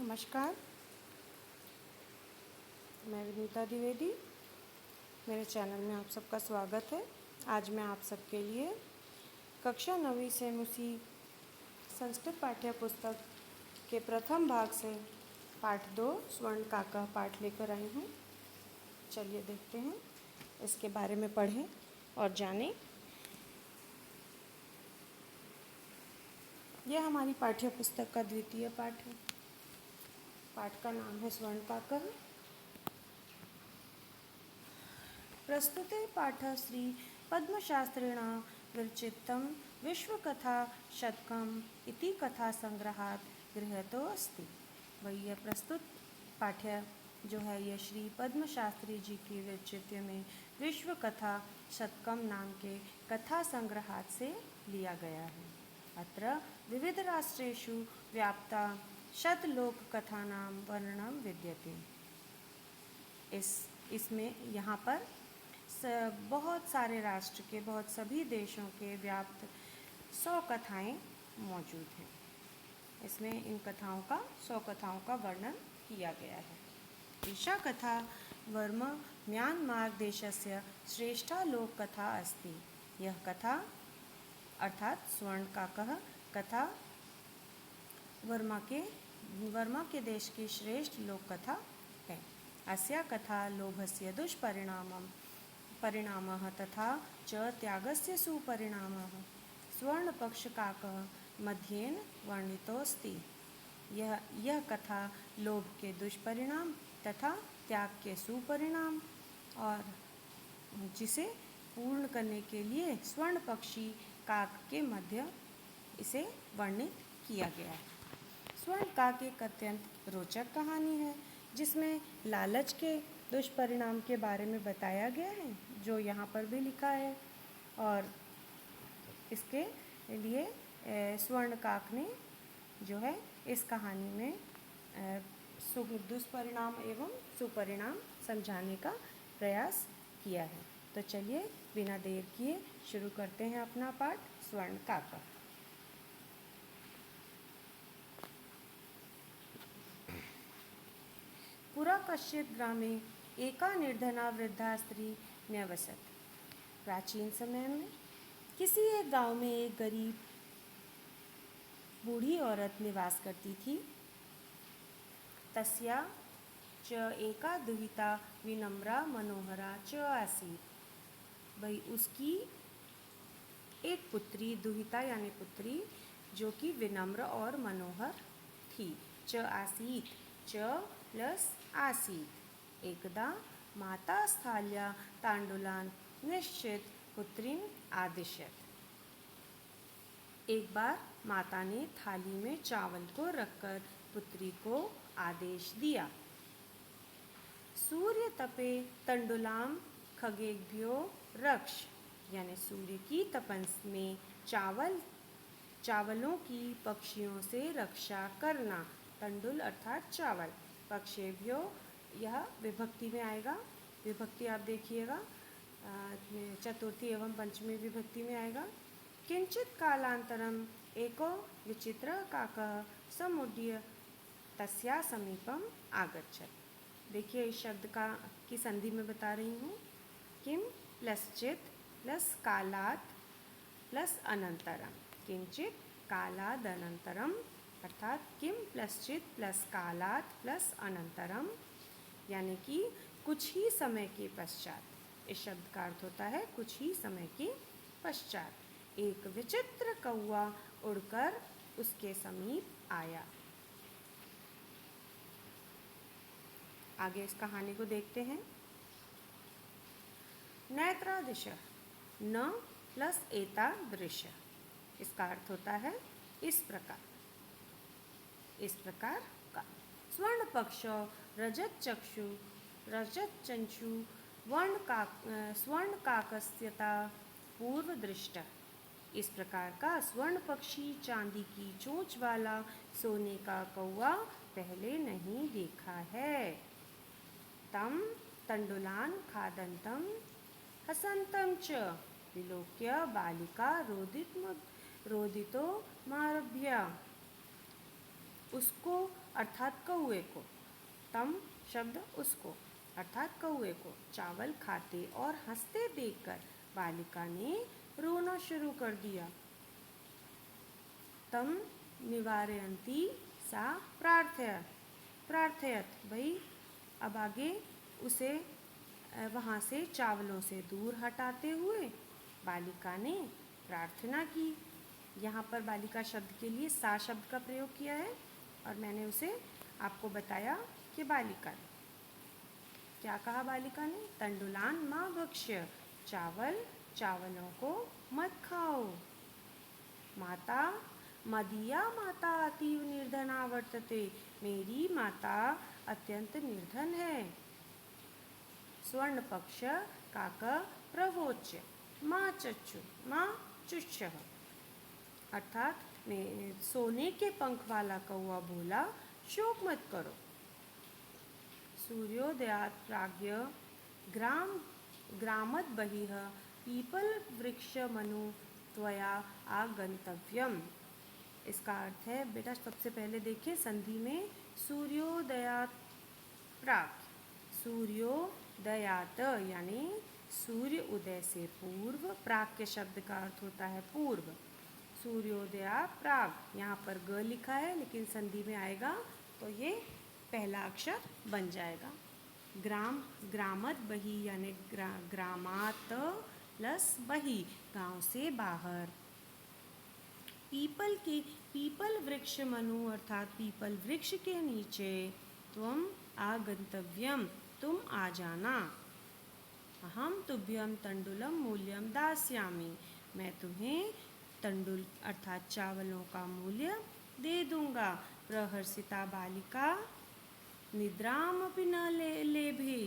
नमस्कार, मैं विनीता द्विवेदी। मेरे चैनल में आप सबका स्वागत है। आज मैं आप सबके लिए कक्षा 9वीं से मुसी संस्कृत पाठ्य पुस्तक के प्रथम भाग से पाठ 2 स्वर्ण काका पाठ लेकर आई हूँ। चलिए देखते हैं, इसके बारे में पढ़ें और जानें। यह हमारी पाठ्य पुस्तक का द्वितीय पाठ है। पाठ का नाम है स्वर्ण काका। प्रस्तुते पाठः श्री पद्मशास्त्रिणा विरचितं विश्वकथा शतकम् इति कथा संग्रहात् गृहीतो अस्ति। वही यह प्रस्तुत पाठ्य जो है यह श्री पद्मशास्त्री जी की विरचित में विश्व कथा शतकम नाम के कथा संग्रहात् से लिया गया है। अत्र विविध राष्ट्रेषु व्याप्ता शतलोककथानां वर्णनं विद्यते। इसमें यहाँ पर बहुत सारे राष्ट्र के, बहुत सभी देशों के व्याप्त 100 कथाएँ मौजूद हैं। इसमें इन कथाओं का 100 कथाओं का वर्णन किया गया है। एषा कथा वर्म म्यांमार देशस्य श्रेष्ठा लोककथा अस्ति। यह कथा अर्थात स्वर्ण काकः कथा वर्मा के देश की श्रेष्ठ लोक कथा है। अस्या कथा लोभस्य परिणामः तथा च त्यागस्य सुपरिणामः स्वर्णपक्षकाकः मध्येन वर्णितोऽस्ति। यह कथा लोभ के दुष्परिणाम तथा त्याग के सुपरिणाम और जिसे पूर्ण करने के लिए स्वर्ण पक्षी काक के मध्य इसे वर्णित किया गया है। स्वर्ण काक एक अत्यंत रोचक कहानी है जिसमें लालच के दुष्परिणाम के बारे में बताया गया है, जो यहाँ पर भी लिखा है। और इसके लिए स्वर्ण काक ने जो है इस कहानी में दुष्परिणाम एवं सुपरिणाम समझाने का प्रयास किया है। तो चलिए बिना देर किए शुरू करते हैं अपना पाठ स्वर्ण काका। पुरा कश्चित् ग्रामे एका निर्धना वृद्धा स्त्री न्यवसत। प्राचीन समय में किसी एक गांव में एक गरीब बूढ़ी औरत निवास करती थी। तस्या च एका दुहिता विनम्रा मनोहरा च आसीत्। वही उसकी एक पुत्री, दुहिता यानी पुत्री, जो कि विनम्र और मनोहर थी। च आसीत्, च प्लस आसीत्। एकदा माता स्थाल्या तांडुलान निश्चित पुत्रीन आदिश्यत। एक बार माता ने थाली में चावल को रखकर पुत्री को आदेश दिया। सूर्य तपे तंडुलाम खगेभ्यो रक्ष, यानी सूर्य की तपन में चावलों की पक्षियों से रक्षा करना। तंडुल अर्थात चावल, पक्षेभ्यो यह विभक्ति में आएगा। विभक्ति आप देखिएगा चतुर्थी एवं पंचमी विभक्ति में आएगा। किंचित कालांतरम एको विचित्र काकः समुड्य तस्या समीपम आगच्छत। देखिए इस शब्द की संधि में बता रही हूँ। किम प्लस चित प्लस कालात प्लस अनंतरम। किंचित कालाद अनंतरम अर्थात किम प्लस चित प्लस कालात प्लस अनंतरम, यानी कि कुछ ही समय के पश्चात। इस शब्द का अर्थ होता है कुछ ही समय के पश्चात एक विचित्र कौवा उड़कर उसके समीप आया। आगे इस कहानी को देखते हैं। नेत्रादिश न प्लस एतादृश, इसका अर्थ होता है इस प्रकार का। स्वर्ण पक्ष रजत चक्षु स्वर्ण काकस्यता पूर्व दृष्ट। इस प्रकार का स्वर्ण पक्षी, चांदी की चोंच वाला सोने का कौवा पहले नहीं देखा है। तम तंडुलान खादंतम हसंतम च विलोक्य बालिका रोदितो मारभ्य। उसको अर्थात कौए को, तम शब्द उसको अर्थात कौए को चावल खाते और हंसते देखकर बालिका ने रोना शुरू कर दिया। तम निवारयन्ती सा प्रार्थयत भाई, अब आगे उसे वहाँ से चावलों से दूर हटाते हुए बालिका ने प्रार्थना की। यहाँ पर बालिका शब्द के लिए सा शब्द का प्रयोग किया है और मैंने उसे आपको बताया कि बालिका ने क्या कहा। बालिका ने तंडुलान माँ भक्ष्य, चावलों को मत खाओ। माता मदीया माता अतीव निर्धना वर्तते, मेरी माता अत्यंत निर्धन है। स्वर्ण पक्ष काक प्रवोच्य माँ चुच्छ, अर्थात सोने के पंख वाला कौआ बोला शोक मत करो। सूर्योदयात् प्राज्ञ ग्रामद बहिः पीपल वृक्ष मनु त्वया आगंतव्यम। इसका अर्थ है बेटा, सबसे पहले देखिए संधि में सूर्योदयात् प्राग, सूर्योदयात यानी सूर्य उदय से पूर्व, प्राग के शब्द का अर्थ होता है पूर्व। सूर्योदया प्राग, यहाँ पर ग लिखा है लेकिन संधि में आएगा तो ये पहला अक्षर बन जाएगा। ग्रामत बही यानी ग्रामात प्लस बही, गांव से बाहर। पीपल वृक्ष मनु अर्थात पीपल वृक्ष के नीचे, त्वम आगंतव्यम तुम आ जाना। अहम तुभ्यम तंडुलम मूल्यम दास्यामि, मैं तुम्हें तंडुल अर्थात चावलों का मूल्य दे दूंगा। प्रहर्षिता बालिका निद्राम अपि न लेभे,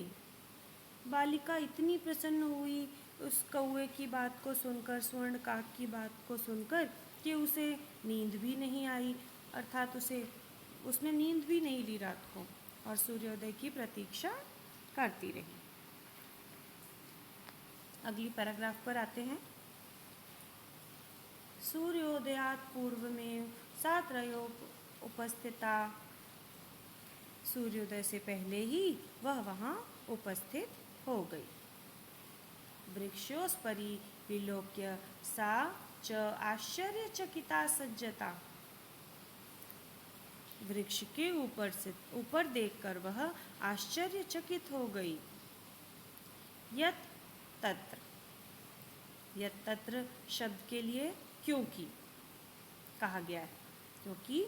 बालिका इतनी प्रसन्न हुई उस कौए की बात को सुनकर, स्वर्ण काक की बात को सुनकर कि उसे नींद भी नहीं आई, अर्थात उसने नींद भी नहीं ली रात को और सूर्योदय की प्रतीक्षा करती रही। अगली पैराग्राफ पर आते हैं। सूर्योदयात् पूर्व में सात्रयो उपस्थिता, सूर्योदय से पहले ही वह वहाँ उपस्थित हो गई। वृक्षोस्परि विलोक्य सा च आश्चर्यचकिता सज्जता, वृक्ष के ऊपर देखकर वह आश्चर्यचकित हो गई। यत तत्र शब्द के लिए क्योंकि कहा गया है, क्योंकि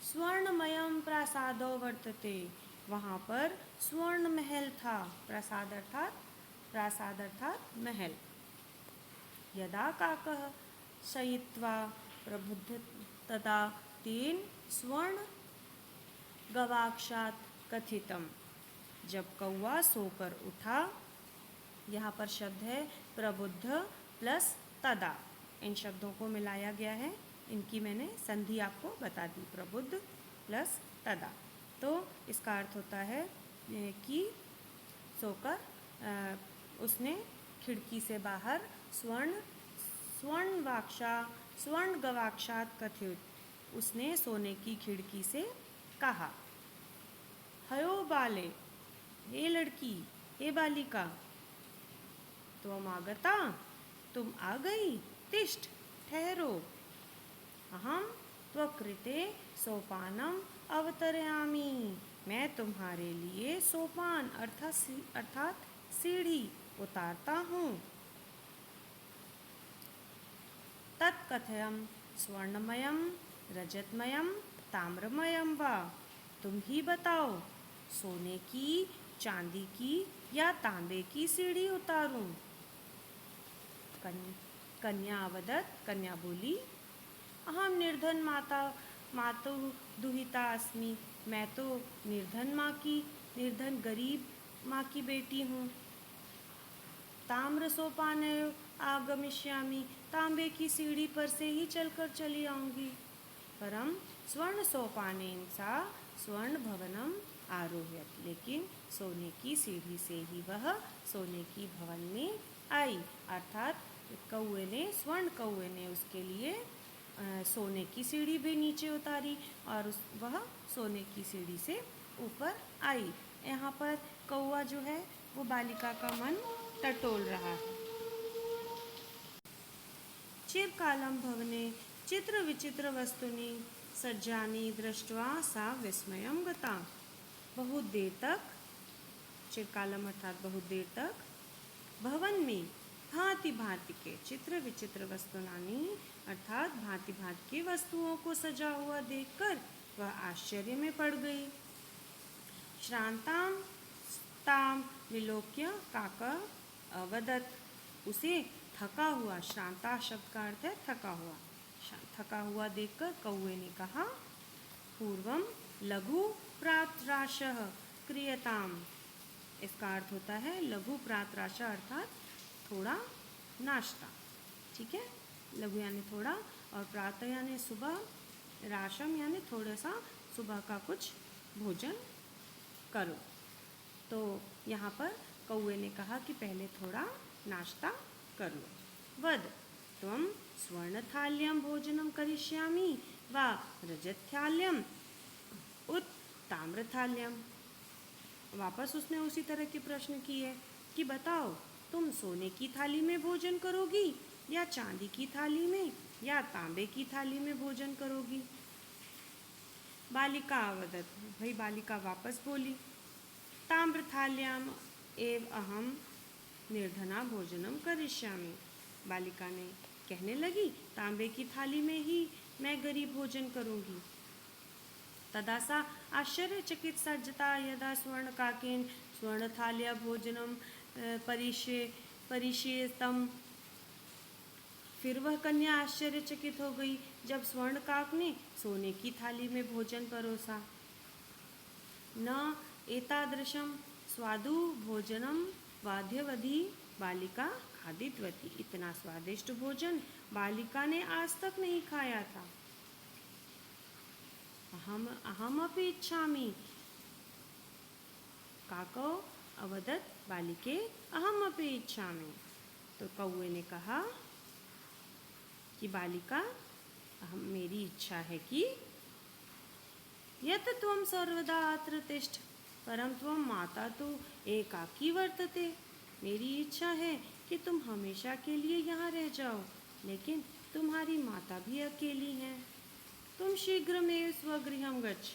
स्वर्णमयम प्रासादो वर्तते, वहाँ पर स्वर्ण महल था। प्रासाद अर्थात महल। यदा काकः शयित्वा प्रबुद्ध तदा तेन स्वर्ण गवाक्षात् कथितम, जब कौआ सोकर उठा, यहाँ पर शब्द है प्रबुद्ध प्लस तदा, इन शब्दों को मिलाया गया है, इनकी मैंने संधि आपको बता दी, प्रबुद्ध प्लस तदा। तो इसका अर्थ होता है कि सोकर उसने खिड़की से बाहर स्वर्ण गवाक्षात कथित, उसने सोने की खिड़की से कहा। हयो बाले, हे लड़की, हे बालिका, त्वम आगता, तुम आ गई, तिष्ठ, ठहरो, अहम त्वकृते सोपानम अवतरयामि, मैं तुम्हारे लिए सोपान अर्थात सीढ़ी उतारता हूँ। तत्कथयम स्वर्णमयम रजतमयम ताम्रमयम वा, तुम ही बताओ सोने की, चांदी की या तांबे की सीढ़ी उतारूं। कन्या अवदत, कन्या बोली, अहम निर्धन मातु दुहिता अस्मि, मैं तो निर्धन गरीब माँ की बेटी हूँ। ताम्र सोपान आगमिष्यामि, तांबे की सीढ़ी पर से ही चलकर चली आऊँगी। परम स्वर्ण सोपानेन सा स्वर्ण भवनम आरोह्यत, लेकिन सोने की सीढ़ी से ही वह सोने की भवन में आई, अर्थात स्वर्ण कौए ने उसके लिए सोने की सीढ़ी भी नीचे उतारी और वह सोने की सीढ़ी से ऊपर आई। यहाँ पर कौवा जो है वो बालिका का मन टटोल रहा है। चिरकालं भवने चित्र विचित्र वस्तुनि सज्जानि दृष्ट्वा सा विस्मयं गता। बहुत देर तक, चिरकालम अर्थात बहुत देर तक, भवन में भांति भांति के चित्र विचित्र वस्तुनानी अर्थात भांति भांति की वस्तुओं को सजा हुआ देखकर वह आश्चर्य में पड़ गई। श्रांताम ताम विलोक्य काका अवदत, उसे थका हुआ, श्रांता शब्द का अर्थ है थका हुआ, थका हुआ देखकर कौवे ने कहा, पूर्वम लघु प्रातराशः क्रियताम। इसका अर्थ होता है लघु प्रातराशः अर्थात थोड़ा नाश्ता। ठीक है, लघु यानी थोड़ा और प्रातः यानी सुबह, राशम यानी थोड़ा सा सुबह का कुछ भोजन करो। तो यहाँ पर कौवे ने कहा कि पहले थोड़ा नाश्ता कर लो। वद त्वं स्वर्णथाल्यां भोजनं करिष्यामि वा रजतथाल्यां उत ताम्रथाल्यां। वापस उसने उसी तरह के प्रश्न किए कि बताओ तुम सोने की थाली में भोजन करोगी या चांदी की थाली में या तांबे की थाली में भोजन करोगी। बालिका अवदत, भाई बालिका वापस बोली, ताम्रथाल्याम एव अहम निर्धना भोजनम करिष्यामि। बालिका ने कहने लगी तांबे की थाली में ही मैं गरीब भोजन करूंगी। तदा सा आश्चर्यचकित सज्जता यदा स्वर्णकाकेन स्वर्णथाल्या भोजनम परिशेतम। फिर वह कन्या आश्चर्यचकित हो गई जब स्वर्णकाक ने सोने की थाली में भोजन परोसा। न एतादृशम स्वादु भोजनम वाद्यवधि बालिका खादितवती। इतना स्वादिष्ट भोजन बालिका ने आज तक नहीं खाया था। अहमपि इच्छामि काको अवदत बालिके अहमपि इच्छामि। तो कौवे ने कहा कि बालिका मेरी इच्छा है कि यत त्वं सर्वदा अत्र तिष्ठ परं त्वं माता तो एकाकी वर्तते। मेरी इच्छा है कि तुम हमेशा के लिए यहाँ रह जाओ, लेकिन तुम्हारी माता भी अकेली हैं। तुम शीघ्रमेव स्वगृहं गच्छ,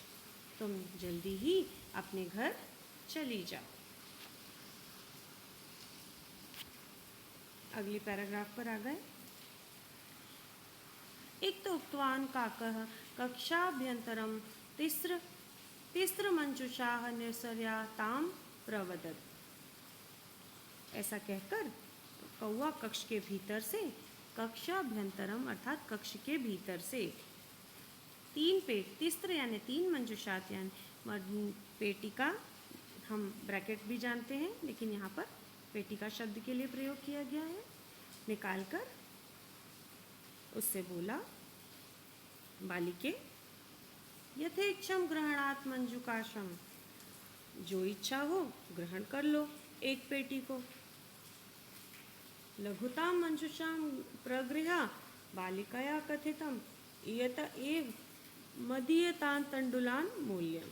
तुम जल्दी ही अपने घर चली जाओ। अगली पैराग्राफ पर आ गए। एक तो उक्तवान काकः कक्षाभ्यंतरम तिस्र मंजुषाः निसर्या ताम प्रवदत। ऐसा कहकर कौवा कक्ष के भीतर से, कक्षाभ्यंतरम अर्थात कक्ष के भीतर से, तिस्र यानी 3 मंजुषात यानी पेटिका, हम ब्रैकेट भी जानते हैं लेकिन यहाँ पर पेटिका शब्द के लिए प्रयोग किया गया है, निकालकर उससे बोला, बालिके यथेच्छम ग्रहणात् मंजुकाशम, जो इच्छा हो ग्रहण कर लो एक पेटी को। लघुताम मंजुषाम प्रगृहा बालिकया कथितम इयत एव मदीयतान तंडुलान मूल्यम।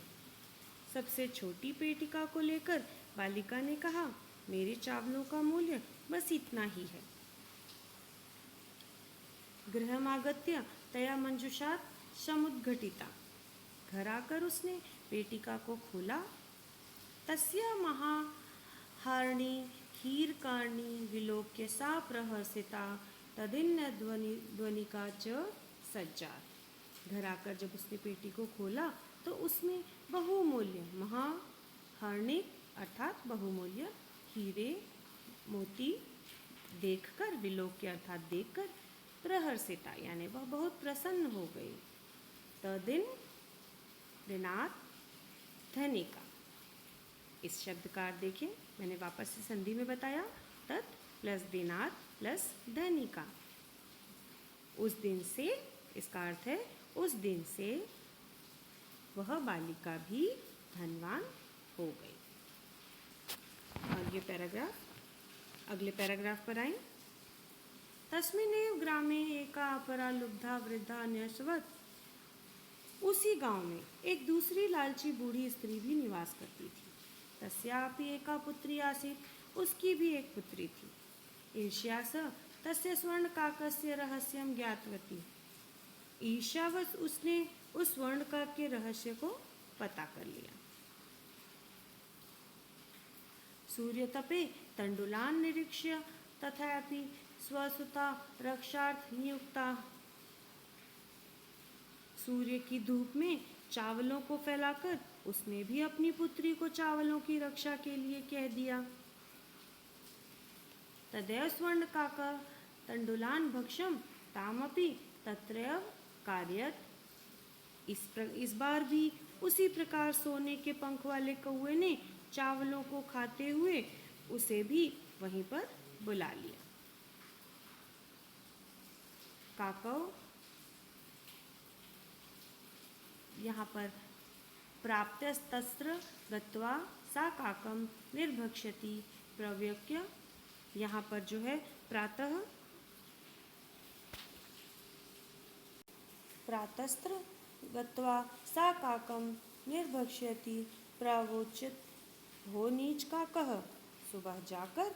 सबसे छोटी पेटिका को लेकर बालिका ने कहा, मेरे चावलों का मूल्य बस इतना ही है। गृहमागत्य तया मंजुषात समुद्घटिता। घर आकर उसने पेटिका को खोला। तस्या महाहारिणी हीरकार्णी विलोक्य सा प्रहर्षिता तदिन्न ध्वनिका च सज्जात। घर आकर जब उसने पेटी को खोला तो उसमें बहुमूल्य महाहर्णिक अर्थात बहुमूल्य हीरे मोती देखकर, विलोक्य अर्थात देखकर, प्रहर्षिता यानी वह बहुत प्रसन्न हो गई। दिनात धनिका, इस शब्द का अर्थ देखें, मैंने वापस से संधि में बताया, तत् प्लस दिनात प्लस धनिका। उस दिन से, इसका अर्थ है उस दिन से वह बालिका भी धनवान हो गई। और ये पैराग्राफ, अगले पैराग्राफ पर आए। तस्मिन्नेव ग्रामे एका अपरा लुब्धा वृद्धा न्यस्वत। उसी गांव में एक दूसरी लालची बूढ़ी स्त्री भी निवास करती थी। तस्यापि एका पुत्री आसीत्। उसकी भी एक पुत्री थी। ईर्ष्या स तस्य स्वर्णकाकस्य रहस्यं ज्ञातवती। ईर्ष्यावश उसने उस स्वर्णकाक के रहस्य को पता कर लिया। सूर्यतपे तण्डुलान् निरीक्ष्य तथापि स्वसुता रक्षार्थ नियुक्ता। सूर्य की धूप में चावलों को फैलाकर उसने भी अपनी पुत्री को चावलों की रक्षा के लिए कह दिया। तदेव स्वर्णकाका तण्डुलान् भक्षम तामपि तत्रैव कार्यत। इस बार भी उसी प्रकार सोने के पंख वाले कौवे ने चावलों को खाते हुए उसे भी वहीं पर बुला लिया। काकौ यहाँ पर प्राप्तस्तत्र गत्वा सा काकम निर्भक्ष्यति प्रव्यक्य। यहाँ पर जो है प्रातस्त्र गत्वा सा काकम निर्भक्ष्यति प्रवोचित। हो नीच काकः। सुबह जाकर,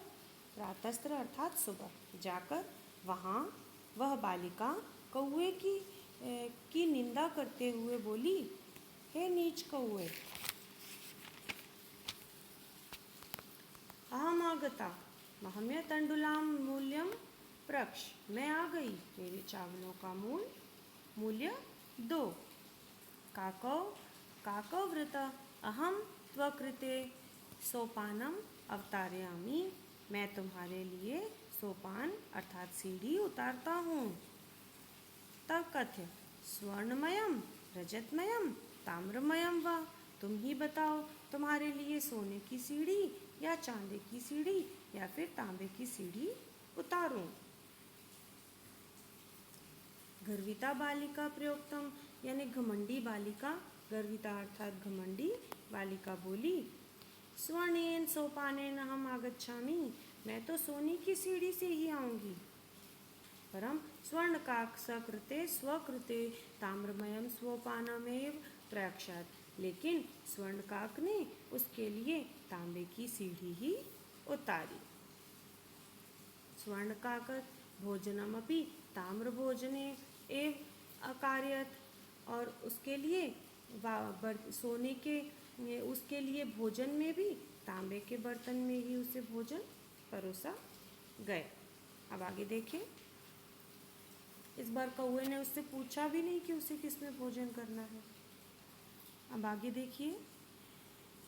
प्रातस्त्र अर्थात सुबह जाकर, वहाँ वह बालिका कौवे की निंदा करते हुए बोली, हे नीच कौवे, अहम आगता महम्य तण्डुलां मूल्यं प्रक्ष। मैं आ गई, मेरे चावलों का मूल्य दो। काकौ व्रत अहम त्वकृते सोपानम अवतारयामि। मैं तुम्हारे लिए सोपान अर्थात सीढ़ी उतारता हूँ। तब कथ्य स्वर्णमयम रजतमयम ताम्रमयम वा। तुम ही बताओ, तुम्हारे लिए सोने की सीढ़ी या चांदी की सीढ़ी या फिर तांबे की सीढ़ी उतारूं। गर्विता बालिका प्रयोक्तम, यानी घमंडी बालिका, गर्विता अर्थात घमंडी बालिका बोली, स्वर्णेन सोपानेन अहम आगच्छामि। मैं तो सोने की सीढ़ी से ही आऊंगी। परम स्वर्णकाक सकृते स्वकृते ताम्रमयम सोपानमेव प्रयक्षत। लेकिन स्वर्णकाक ने उसके लिए तांबे की सीढ़ी ही उतारी। स्वर्णकाक भोजनमपि ताम्र भोजने एव अकार्यत। और उसके लिए सोने के उसके लिए भोजन में भी तांबे के बर्तन में ही उसे भोजन परोसा गए। अब आगे देखें। इस बार कौवे ने उससे पूछा भी नहीं कि उसे किसमें भोजन करना है। अब आगे देखिए।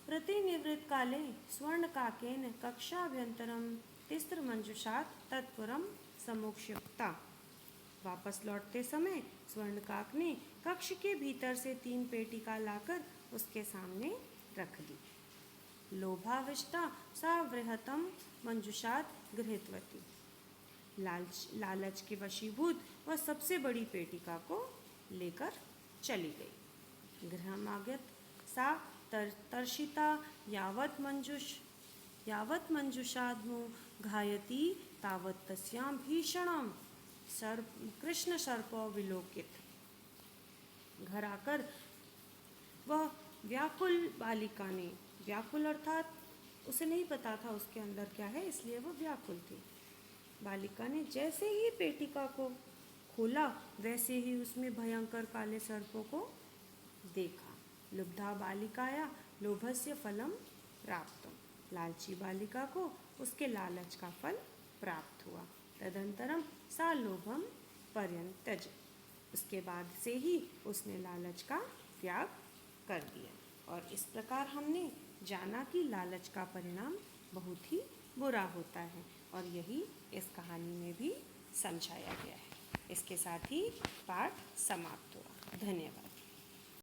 प्रतिनिवृत्त काले स्वर्णकाकेन कक्षाभ्यंतरम तिस्रमंजुषात् तत्पुरम समोक्षयुक्ता। वापस लौटते समय स्वर्णकाक ने कक्ष के भीतर से 3 पेटिका लाकर उसके सामने रख दी। लोभाविष्टा सा बृहत्तम मंजुषात् गृहीतवती। लालच के वशीभूत वह सबसे बड़ी पेटिका को लेकर चली गई। गृहमागत सा तर्षिता यावत् मंजुषाद्मो घायति तावत् तस्यां भीषणं कृष्ण सर्पो विलोकित। घर आकर वह व्याकुल बालिका ने, व्याकुल अर्थात उसे नहीं पता था उसके अंदर क्या है, इसलिए वह व्याकुल थी। बालिका ने जैसे ही पेटिका को खोला वैसे ही उसमें भयंकर काले सर्पों को देखा। लुब्धा बालिकाया लोभस्य फलम प्राप्तम। लालची बालिका को उसके लालच का फल प्राप्त हुआ। तदंतरम सा लोभम पर्यंत्यज। उसके बाद से ही उसने लालच का त्याग कर दिया। और इस प्रकार हमने जाना कि लालच का परिणाम बहुत ही बुरा होता है और यही इस कहानी में भी समझाया गया है। इसके साथ ही पाठ समाप्त हुआ। धन्यवाद।